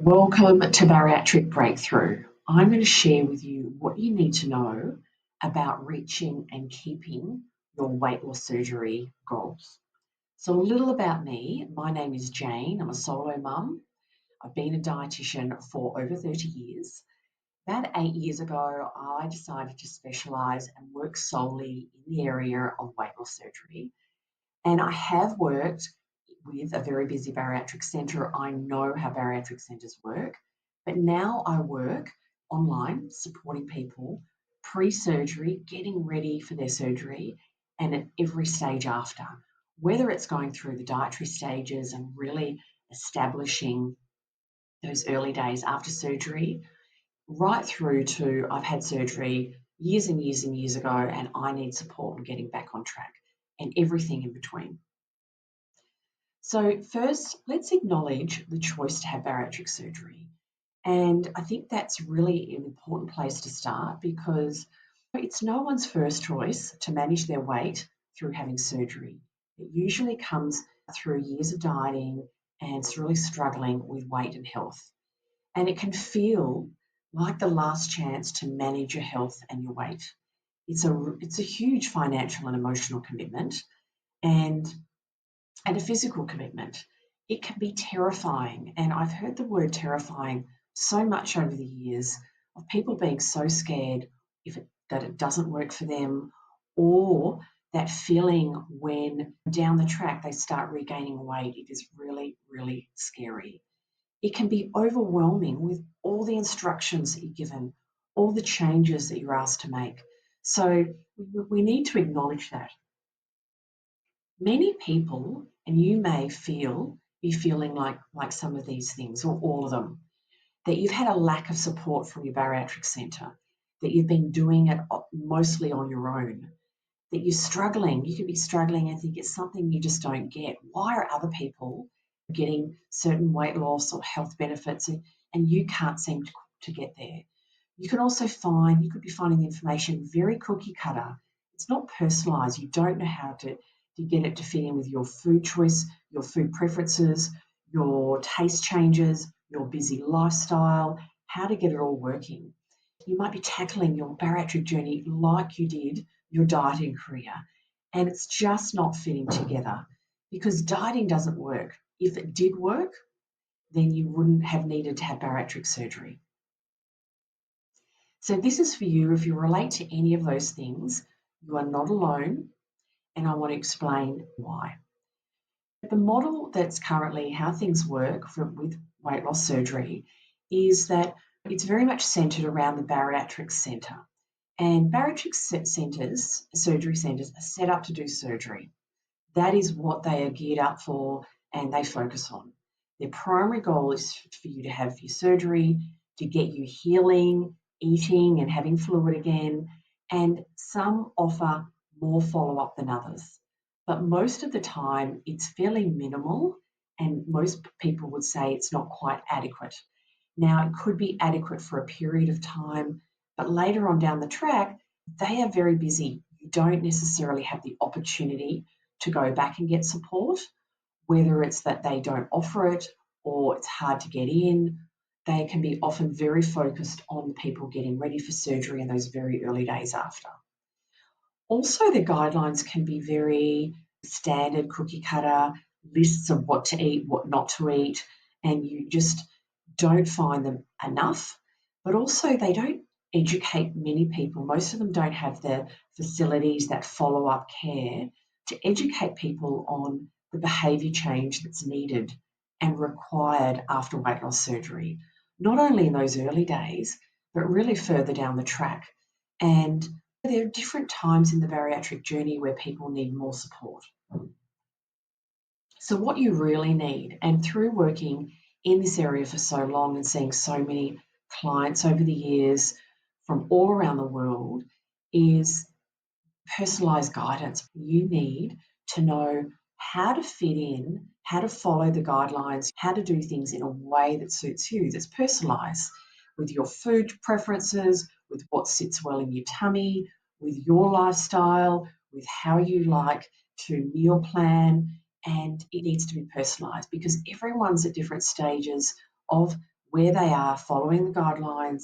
Welcome to Bariatric Breakthrough. I'm going to share with you what you need to know about reaching and keeping your weight loss surgery goals. So, a little about me. My name is Jane. I'm a solo mum. I've been a dietitian for over 30 years. About 8 years ago, I decided to specialise and work solely in the area of weight loss surgery. And I have worked with a very busy bariatric centre. I know how bariatric centres work, but now I work online supporting people pre-surgery, getting ready for their surgery, and at every stage after, whether it's going through the dietary stages and really establishing those early days after surgery, right through to I've had surgery years and years and years ago and I need support in getting back on track, and everything in between. So first, let's acknowledge the choice to have bariatric surgery. And I think that's really an important place to start because it's no one's first choice to manage their weight through having surgery. It usually comes through years of dieting and it's really struggling with weight and health. And it can feel like the last chance to manage your health and your weight. It's a huge financial and emotional commitment and a physical commitment. It can be terrifying. And I've heard the word terrifying so much over the years of people being so scared that it doesn't work for them, or that feeling when down the track they start regaining weight. It is really, really scary. It can be overwhelming with all the instructions that you're given, all the changes that you're asked to make. So we need to acknowledge that. Many people, and you may be feeling like some of these things or all of them, that you've had a lack of support from your bariatric centre, that you've been doing it mostly on your own, that you're struggling. You could be struggling and think it's something you just don't get. Why are other people getting certain weight loss or health benefits and you can't seem to get there? You could be finding the information very cookie cutter. It's not personalised. You don't know how to get it to fit in with your food choice, your food preferences, your taste changes, your busy lifestyle, how to get it all working. You might be tackling your bariatric journey like you did your dieting career, and it's just not fitting together because dieting doesn't work. If it did work, then you wouldn't have needed to have bariatric surgery. So this is for you. If you relate to any of those things, you are not alone, and I want to explain why. The model that's currently how things work with weight loss surgery is that it's very much centred around the bariatric centre. And bariatric centres, surgery centres, are set up to do surgery. That is what they are geared up for and they focus on. Their primary goal is for you to have your surgery, to get you healing, eating and having fluid again, and some offer more follow-up than others. But most of the time, it's fairly minimal, and most people would say it's not quite adequate. Now, it could be adequate for a period of time, but later on down the track, they are very busy. You don't necessarily have the opportunity to go back and get support, whether it's that they don't offer it or it's hard to get in. They can be often very focused on the people getting ready for surgery in those very early days after. Also, the guidelines can be very standard, cookie cutter, lists of what to eat, what not to eat, and you just don't find them enough. But also, they don't educate many people. Most of them don't have the facilities, that follow-up care to educate people on the behaviour change that's needed and required after weight loss surgery, not only in those early days, but really further down the track. And there are different times in the bariatric journey where people need more support. So what you really need, and through working in this area for so long and seeing so many clients over the years from all around the world, is personalised guidance. You need to know how to fit in, how to follow the guidelines, how to do things in a way that suits you, that's personalised with your food preferences, with what sits well in your tummy, with your lifestyle, with how you like to meal plan, and it needs to be personalised because everyone's at different stages of where they are, following the guidelines,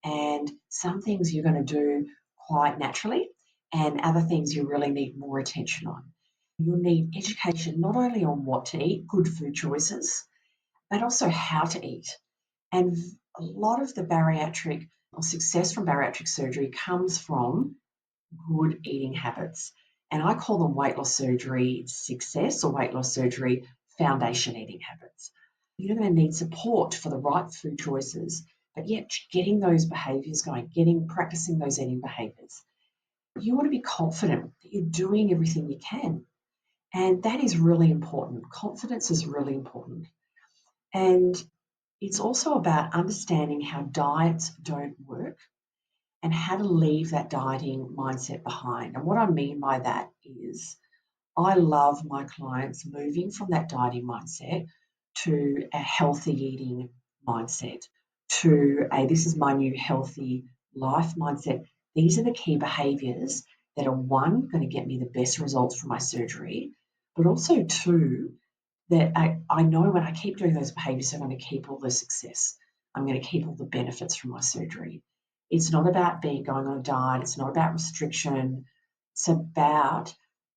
and some things you're going to do quite naturally, and other things you really need more attention on. You'll need education not only on what to eat, good food choices, but also how to eat. And a lot of the bariatric or success from bariatric surgery comes from good eating habits. And I call them weight loss surgery success or weight loss surgery foundation eating habits. You're going to need support for the right food choices, but yet getting those behaviors going, practicing those eating behaviors. You want to be confident that you're doing everything you can. And that is really important. Confidence is really important. And it's also about understanding how diets don't work and how to leave that dieting mindset behind. And what I mean by that is I love my clients moving from that dieting mindset to a healthy eating mindset, to a this is my new healthy life mindset. These are the key behaviors that are one, going to get me the best results from my surgery, but also two, that I know when I keep doing those behaviors, I'm going to keep all the success. I'm going to keep all the benefits from my surgery. It's not about going on a diet. It's not about restriction. It's about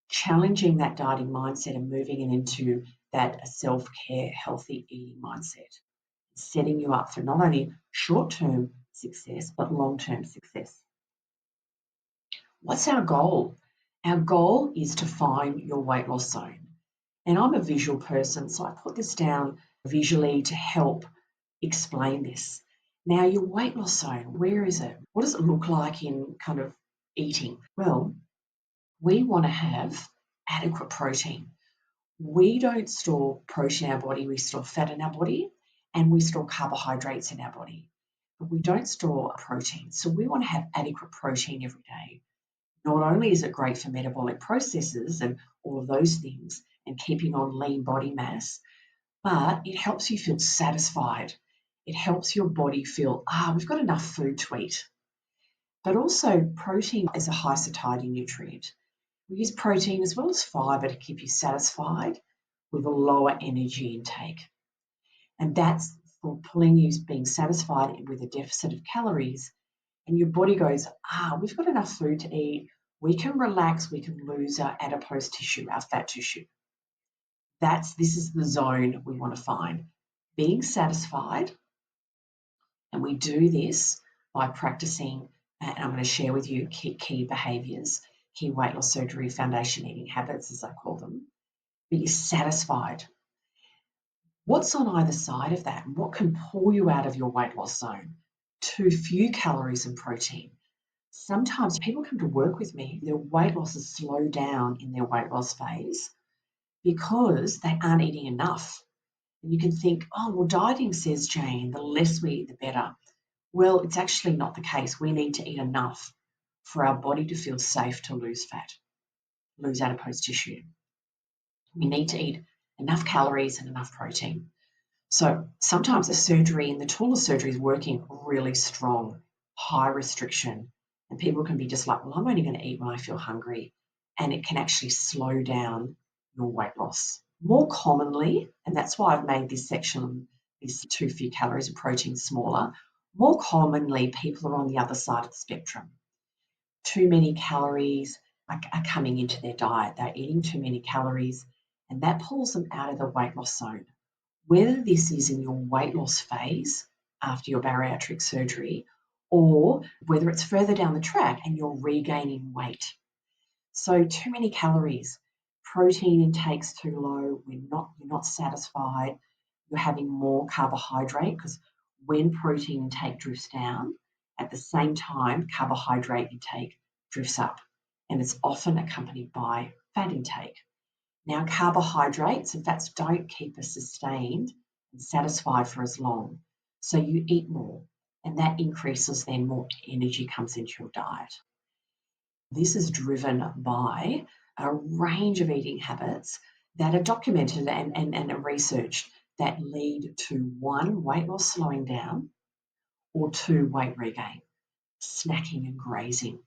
challenging that dieting mindset and moving it into that self-care, healthy eating mindset, setting you up for not only short-term success, but long-term success. What's our goal? Our goal is to find your weight loss zone. And I'm a visual person, so I put this down visually to help explain this. Now, your weight loss zone, where is it? What does it look like in kind of eating? Well, we want to have adequate protein. We don't store protein in our body, we store fat in our body, and we store carbohydrates in our body. But we don't store protein. So we want to have adequate protein every day. Not only is it great for metabolic processes and all of those things and keeping on lean body mass, but it helps you feel satisfied. It helps your body feel, we've got enough food to eat. But also protein is a high satiety nutrient. We use protein as well as fibre to keep you satisfied with a lower energy intake. And that's for pulling you being satisfied with a deficit of calories. And your body goes, we've got enough food to eat. We can relax, we can lose our adipose tissue, our fat tissue. This is the zone we want to find. Being satisfied, and we do this by practicing, and I'm going to share with you key behaviours, key weight loss surgery foundation eating habits, as I call them. But you're satisfied. What's on either side of that? What can pull you out of your weight loss zone? Too few calories and protein. Sometimes people come to work with me, their weight loss is slowed down in their weight loss phase because they aren't eating enough. And you can think, dieting says, Jane, the less we eat, the better. Well, it's actually not the case. We need to eat enough for our body to feel safe to lose fat, lose adipose tissue. We need to eat enough calories and enough protein. So sometimes a surgery, and the tool of surgery is working really strong, high restriction, and people can be just like, well, I'm only going to eat when I feel hungry, and it can actually slow down your weight loss. More commonly, and that's why I've made this section, these too few calories and protein smaller, more commonly people are on the other side of the spectrum. Too many calories are coming into their diet. They're eating too many calories, and that pulls them out of the weight loss zone. Whether this is in your weight loss phase after your bariatric surgery, or whether it's further down the track and you're regaining weight. So too many calories, protein intake's too low, you're not satisfied, you're having more carbohydrate, because when protein intake drifts down, at the same time carbohydrate intake drifts up, and it's often accompanied by fat intake. Now, carbohydrates and fats don't keep us sustained and satisfied for as long. So you eat more, and that increases, then more energy comes into your diet. This is driven by a range of eating habits that are documented and researched that lead to 1, weight loss slowing down, or 2, weight regain, snacking and grazing,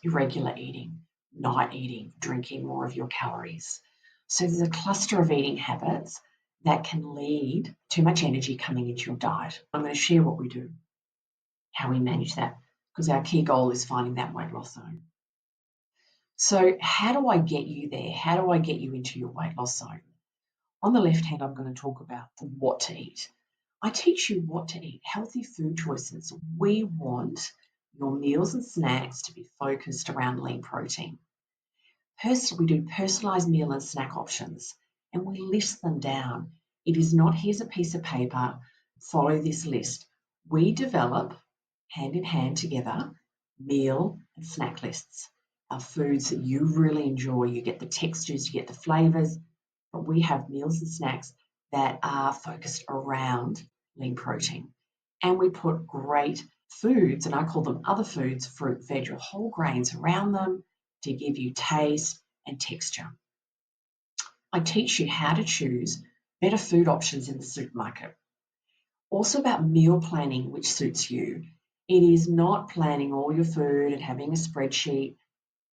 irregular eating, night eating, drinking more of your calories. So there's a cluster of eating habits that can lead too much energy coming into your diet. I'm going to share what we do, how we manage that, because our key goal is finding that weight loss zone. So how do I get you there? How do I get you into your weight loss zone? On the left hand, I'm going to talk about what to eat. I teach you what to eat, healthy food choices. We want your meals and snacks to be focused around lean protein. We do personalized meal and snack options, and we list them down. It is not, here's a piece of paper, follow this list. We develop hand in hand together meal and snack lists. Our foods that you really enjoy, you get the textures, you get the flavors, but we have meals and snacks that are focused around lean protein. And we put great foods, and I call them other foods, fruit, veg, or whole grains around them to give you taste and texture. I teach you how to choose better food options in the supermarket. Also about meal planning, which suits you. It is not planning all your food and having a spreadsheet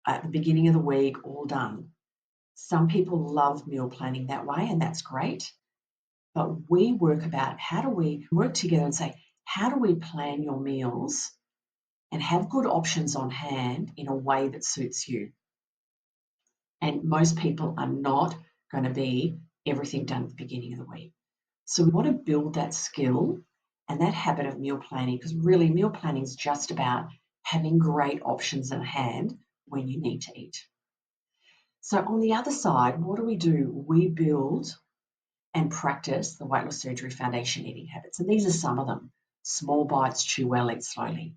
at the beginning of the week all done. Some people love meal planning that way, and that's great. But we work about how do we work together and say, how do we plan your meals and have good options on hand in a way that suits you? And most people are not going to be everything done at the beginning of the week. So we want to build that skill and that habit of meal planning, because really meal planning is just about having great options in hand when you need to eat. So on the other side, what do? We build and practice the Weight Loss Surgery Foundation eating habits. And these are some of them. Small bites, chew well, eat slowly.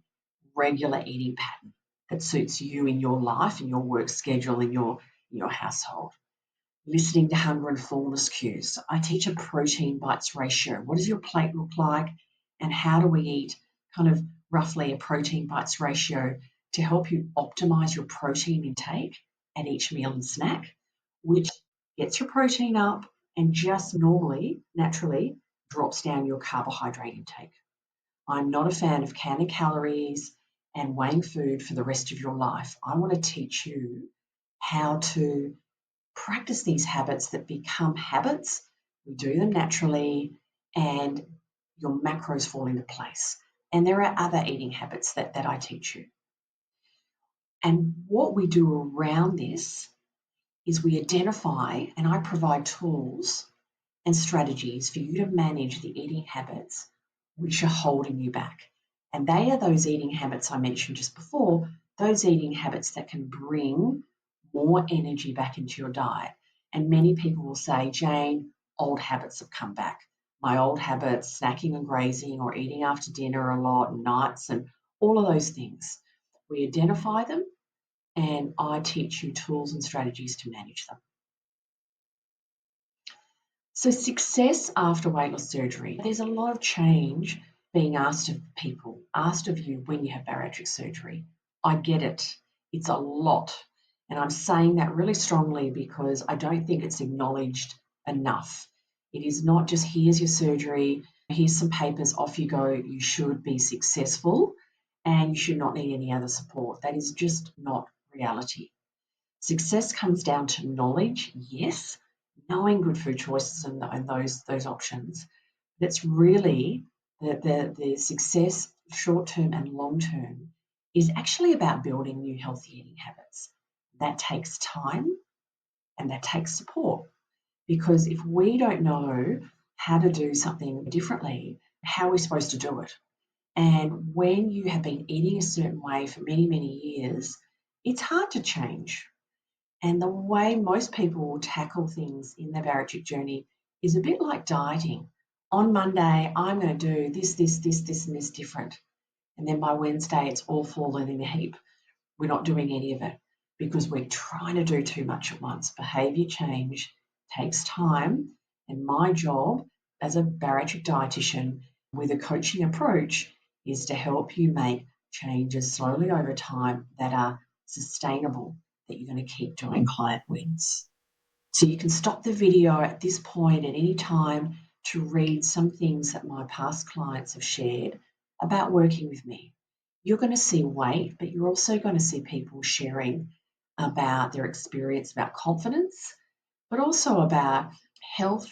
Regular eating pattern that suits you in your life, in your work schedule, in your household. Listening to hunger and fullness cues. I teach a protein bites ratio. What does your plate look like? And how do we eat kind of roughly a protein bites ratio to help you optimize your protein intake at each meal and snack, which gets your protein up and just naturally drops down your carbohydrate intake. I'm not a fan of counting calories and weighing food for the rest of your life. I want to teach you how to practice these habits that become habits. We do them naturally and your macros fall into place. And there are other eating habits that I teach you. And what we do around this is we identify, and I provide tools and strategies for you to manage the eating habits which are holding you back. And they are those eating habits I mentioned just before, those eating habits that can bring more energy back into your diet. And many people will say, Jane, old habits have come back. My old habits, snacking and grazing or eating after dinner a lot and nights and all of those things. We identify them and I teach you tools and strategies to manage them. So success after weight loss surgery, there's a lot of change being asked of people, asked of you when you have bariatric surgery. I get it. It's a lot. And I'm saying that really strongly because I don't think it's acknowledged enough. It is not just here's your surgery, here's some papers, off you go. You should be successful and you should not need any other support. That is just not reality. Success comes down to knowledge, yes, knowing good food choices and those options. That's really the success, short term and long term, is actually about building new healthy eating habits. That takes time and that takes support. Because if we don't know how to do something differently, how are we supposed to do it? And when you have been eating a certain way for many, many years, it's hard to change. And the way most people will tackle things in their bariatric journey is a bit like dieting. On Monday, I'm going to do this, and this different. And then by Wednesday, it's all fallen in a heap. We're not doing any of it because we're trying to do too much at once. Behavior change takes time. And my job as a bariatric dietitian with a coaching approach is to help you make changes slowly over time that are sustainable, that you're going to keep doing client wins. So you can stop the video at this point at any time to read some things that my past clients have shared about working with me. You're going to see weight, but you're also going to see people sharing about their experience, about confidence, but also about health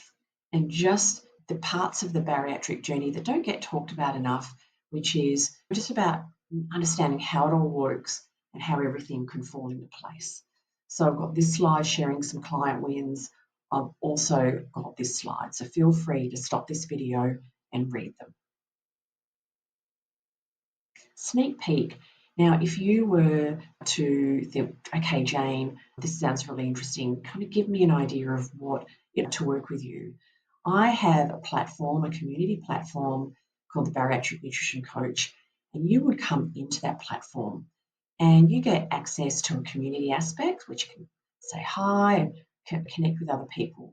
and just the parts of the bariatric journey that don't get talked about enough, which is just about understanding how it all works and how everything can fall into place. So I've got this slide sharing some client wins. I've also got this slide, so feel free to stop this video and read them. Sneak peek. Now, if you were to think, okay, Jane, this sounds really interesting, kind of give me an idea of what to work with you. I have a platform, a community platform called the Bariatric Nutrition Coach, and you would come into that platform and you get access to a community aspect, which can say hi and connect with other people.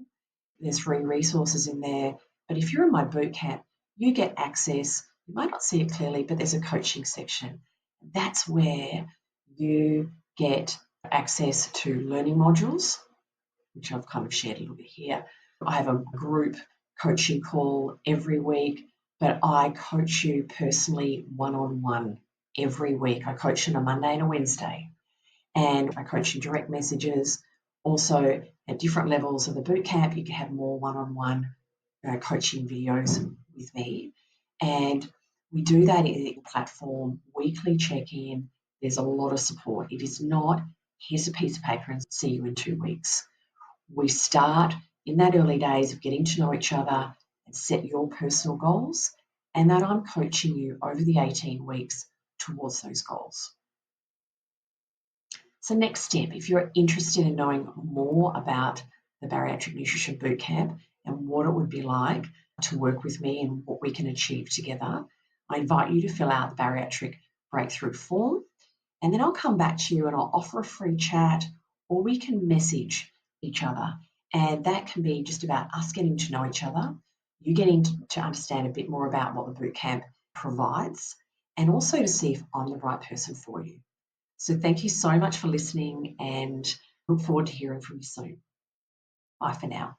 There's free resources in there. But if you're in my bootcamp, you get access. You might not see it clearly, but there's a coaching section. That's where you get access to learning modules, which I've kind of shared a little bit here. I have a group coaching call every week, but I coach you personally one-on-one every week. I coach on a Monday and a Wednesday, and I coach in direct messages. Also, at different levels of the bootcamp, you can have more one-on-one coaching videos with me. And we do that in the platform, weekly check-in. There's a lot of support. It is not, here's a piece of paper and see you in 2 weeks. We start in that early days of getting to know each other and set your personal goals, and that I'm coaching you over the 18 weeks towards those goals. So next step, if you're interested in knowing more about the Bariatric Nutrition Bootcamp and what it would be like to work with me and what we can achieve together, I invite you to fill out the Bariatric Breakthrough form, and then I'll come back to you and I'll offer a free chat, or we can message each other. And that can be just about us getting to know each other, you getting to understand a bit more about what the bootcamp provides, and also to see if I'm the right person for you. So thank you so much for listening, and look forward to hearing from you soon. Bye for now.